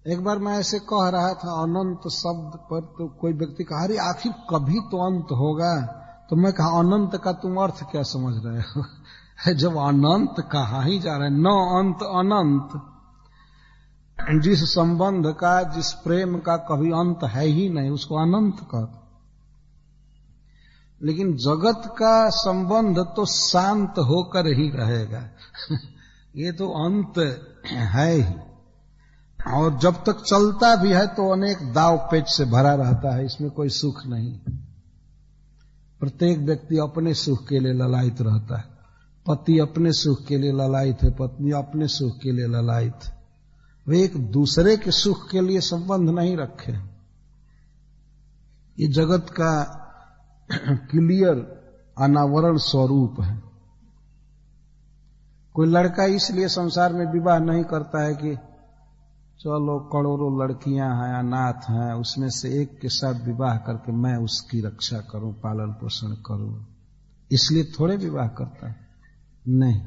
एक बार मैं ऐसे कह रहा था अनंत शब्द पर, तो कोई व्यक्ति कहा अरे आखिर कभी तो अंत होगा। तो मैं कहा अनंत का तुम अर्थ क्या समझ रहे हो? जब अनंत कहा ही जा रहा है, न अंत अनंत, जिस संबंध का, जिस प्रेम का कभी अंत है ही नहीं, उसको अनंत कहते। लेकिन जगत का संबंध तो शांत होकर ही रहेगा। ये तो अंत है ही, और जब तक चलता भी है तो अनेक दाव पेच से भरा रहता है, इसमें कोई सुख नहीं। प्रत्येक व्यक्ति अपने सुख के लिए ललायित रहता है। पति अपने सुख के लिए ललायित है, पत्नी अपने सुख के लिए ललायित है। वे एक दूसरे के सुख के लिए संबंध नहीं रखे। ये जगत का क्लियर अनावरण स्वरूप है। कोई लड़का इसलिए संसार में विवाह नहीं करता है कि चलो करोड़ों लड़कियां हैं, अनाथ हैं, उसमें से एक के साथ विवाह करके मैं उसकी रक्षा करूं, पालन पोषण करूं, इसलिए थोड़े विवाह करता है। नहीं,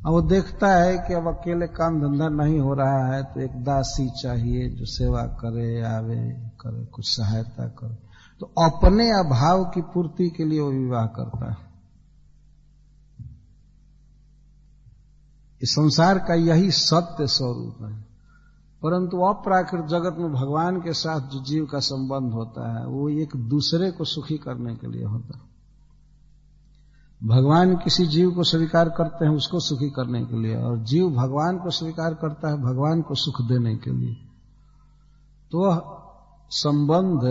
अब वो देखता है कि अब अकेले काम धंधा नहीं हो रहा है, तो एक दासी चाहिए जो सेवा करे, आवे करे, कुछ सहायता करे, तो अपने अभाव की पूर्ति के लिए वो विवाह करता है। इस संसार का यही सत्य स्वरूप है। परंतु अपराकृत जगत में भगवान के साथ जो जीव का संबंध होता है, वो एक दूसरे को सुखी करने के लिए होता है। भगवान किसी जीव को स्वीकार करते हैं उसको सुखी करने के लिए, और जीव भगवान को स्वीकार करता है भगवान को सुख देने के लिए। तो वह संबंध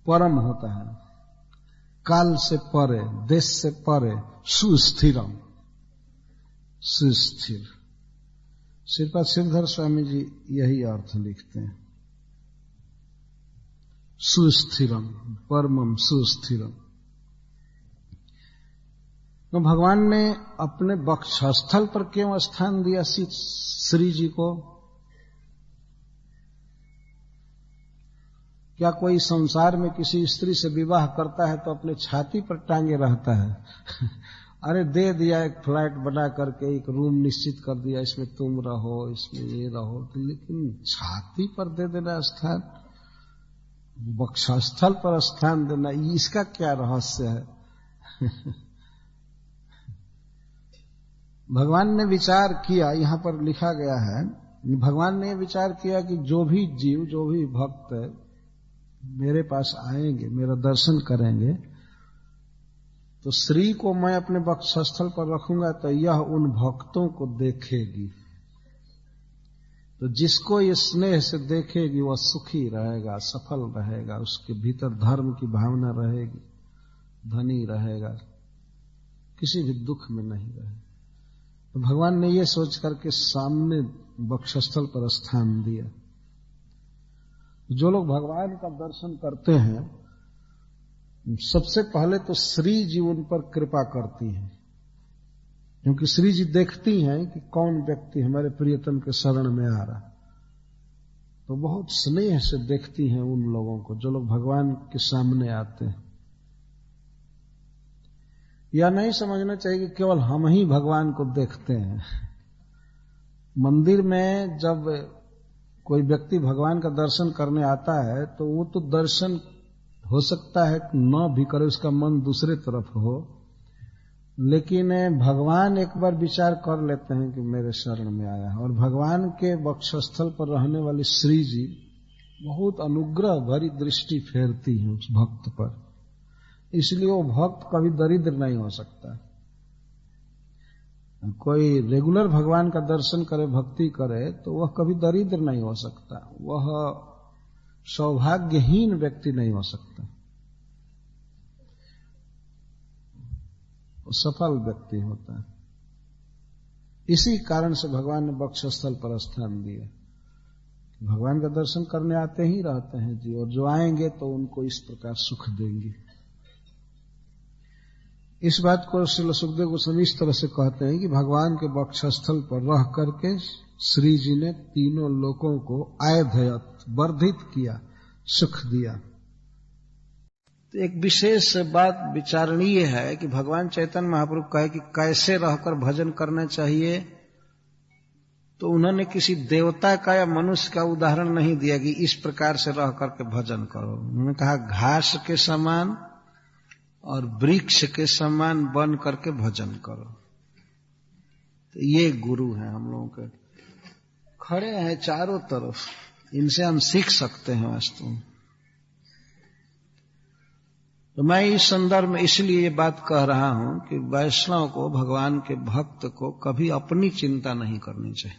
परम होता है, काल से परे, देश से परे, सुस्थिरम, सुस्थिर। श्रीपाद श्रीधर स्वामी जी यही अर्थ लिखते हैं, सुस्थिरम, परमम सुस्थिरम। तो भगवान ने अपने वक्षस्थल पर क्यों स्थान दिया श्री जी को? क्या कोई संसार में किसी स्त्री से विवाह करता है तो अपने छाती पर टांगे रहता है? अरे दे दिया, एक फ्लैट बना करके एक रूम निश्चित कर दिया, इसमें तुम रहो, इसमें ये रहो, तो लेकिन छाती पर दे देना स्थान, वक्षस्थल पर स्थान देना, इसका क्या रहस्य है? भगवान ने विचार किया, यहां पर लिखा गया है, भगवान ने विचार किया कि जो भी जीव, जो भी भक्त मेरे पास आएंगे, मेरा दर्शन करेंगे, तो श्री को मैं अपने वक्षस्थल पर रखूंगा तो यह उन भक्तों को देखेगी। तो जिसको ये स्नेह से देखेगी वह सुखी रहेगा, सफल रहेगा, उसके भीतर धर्म की भावना रहेगी, धनी रहेगा, किसी भी दुख में नहीं रहेगा। तो भगवान ने ये सोच करके सामने वक्षस्थल पर स्थान दिया। जो लोग भगवान का दर्शन करते हैं, सबसे पहले तो श्री जी उन पर कृपा करती हैं, क्योंकि श्री जी देखती हैं कि कौन व्यक्ति हमारे प्रियतम के शरण में आ रहा, तो बहुत स्नेह से देखती हैं उन लोगों को जो लोग भगवान के सामने आते हैं। या नहीं समझना चाहिए कि केवल हम ही भगवान को देखते हैं। मंदिर में जब कोई व्यक्ति भगवान का दर्शन करने आता है तो वो तो दर्शन हो सकता है न भी करे, उसका मन दूसरे तरफ हो, लेकिन भगवान एक बार विचार कर लेते हैं कि मेरे शरण में आया है। और भगवान के वक्षस्थल पर रहने वाली श्री जी बहुत अनुग्रह भरी दृष्टि फेरती हैं उस भक्त पर, इसलिए वो भक्त कभी दरिद्र नहीं हो सकता। कोई रेगुलर भगवान का दर्शन करे, भक्ति करे, तो वह कभी दरिद्र नहीं हो सकता, वह सौभाग्यहीन व्यक्ति नहीं हो सकता, वो सफल व्यक्ति होता है। इसी कारण से भगवान ने वक्षस्थल पर स्थान दिया। भगवान का दर्शन करने आते ही रहते हैं जी, और जो आएंगे तो उनको इस प्रकार सुख देंगे। इस बात को श्रील सुखदेव गोस्वामी इस तरह से कहते हैं कि भगवान के वक्षस्थल पर रह करके श्री जी ने तीनों लोगों को आयधयत, वर्धित किया, सुख दिया। तो एक विशेष बात विचारणीय है कि भगवान चैतन्य महाप्रभु कहे कि कैसे रहकर भजन करना चाहिए, तो उन्होंने किसी देवता का या मनुष्य का उदाहरण नहीं दिया कि इस प्रकार से रह करके भजन करो। उन्होंने कहा घास के समान और वृक्ष के समान बन करके भजन करो। तो ये गुरु हैं हम लोगों के, खड़े हैं चारों तरफ, इनसे हम सीख सकते हैं वास्तव में। तो मैं इस संदर्भ में इसलिए ये बात कह रहा हूं कि वैष्णव को, भगवान के भक्त को कभी अपनी चिंता नहीं करनी चाहिए।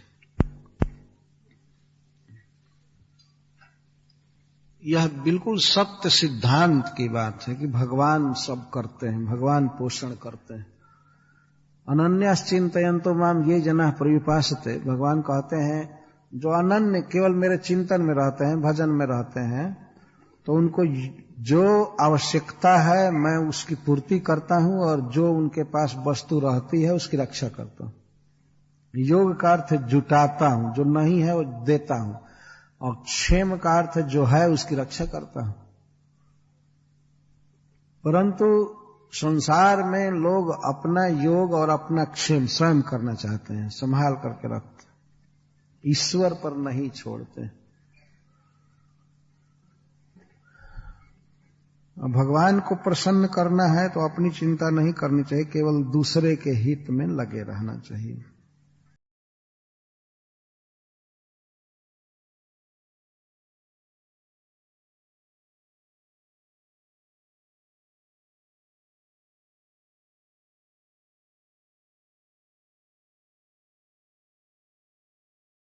यह बिल्कुल सत्य सिद्धांत की बात है कि भगवान सब करते हैं, भगवान पोषण करते हैं। अनन्याश्चिन्तयन्तो माम ये जनाः पर्युपासते, भगवान कहते हैं जो अनन्य केवल मेरे चिंतन में रहते हैं, भजन में रहते हैं, तो उनको जो आवश्यकता है मैं उसकी पूर्ति करता हूं और जो उनके पास वस्तु रहती है उसकी रक्षा करता हूं। योग का अर्थ जुटाता हूं, जो नहीं है वो देता हूं, और क्षेम का अर्थ जो है उसकी रक्षा करता हूं। परंतु संसार में लोग अपना योग और अपना क्षेम स्वयं करना चाहते हैं, संभाल करके रखते, ईश्वर पर नहीं छोड़ते। भगवान को प्रसन्न करना है तो अपनी चिंता नहीं करनी चाहिए, केवल दूसरे के हित में लगे रहना चाहिए।